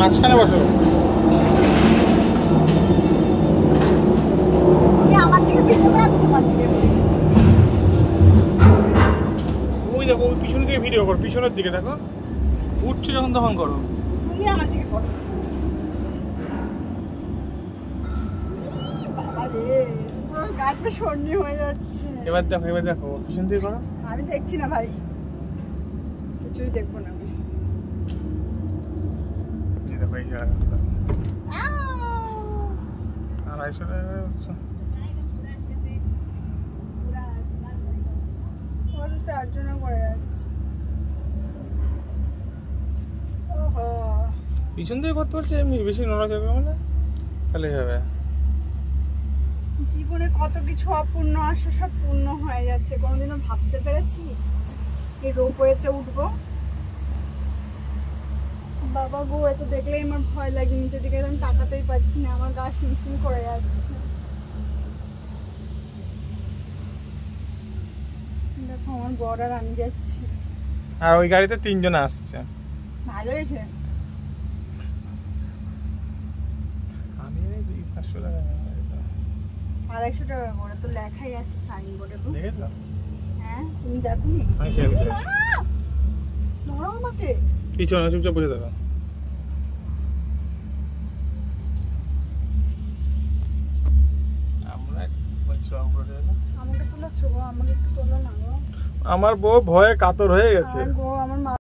মাঝখানে বসো। আমার থেকে ভিডিও করে আমি তোমার দিকে ওই দেখো ওই পিছনের দিকে ভিডিও করো, পিছনের দিকে দেখো উঠছে যখন তখন করো। তুমি আমার দিকে করো। বাবা রে পুরো গাছটা সর্নি হয়ে যাচ্ছে। এবার দেখো পিছন দিকে করো। আমি দেখছি না ভাই, কিছুই দেখবো না আমি। এই দেখো এই জায়গাটা 250 টাকা। চারজনে করে যাচ্ছে। ওহো পিছন দিকে করতে পারছি এমনি, বেশি নড়াচড়া মানে তাহলে হবে। জীবনে কত কিছু অপূর্ণ আশা সব পূর্ণ হয়ে যাচ্ছে। কোনোদিনও ভাবতে পেরেছি এই রোপওয়েতে উঠবো। বাবা গো, এত দেখলেই আমার ভয় লাগে, নিচের দিকে আমি তাকাতেই পারছি না, আমার গা শিনশিন করে যাচ্ছে। দেখো আমার বর আর আমি যাচ্ছি, আর ওই গাড়িতে 3 জন আসছে। ভালো হয়েছে। আমি 500 টাকা 250 টাকা করে তো লেখাই আছে সাইনবোর্ডে। দেখেছো? হ্যাঁ তুমি দেখোনি? আমি খেয়াল করি। নড়ো আমাকে। কিছু না, চুপচাপ বসে থাকো। আমরা আমাকে তুলেছো গো, আমাকে একটু তোলো না গো। আমার বউ ভয়ে কাতর হয়ে গেছে। গো আমার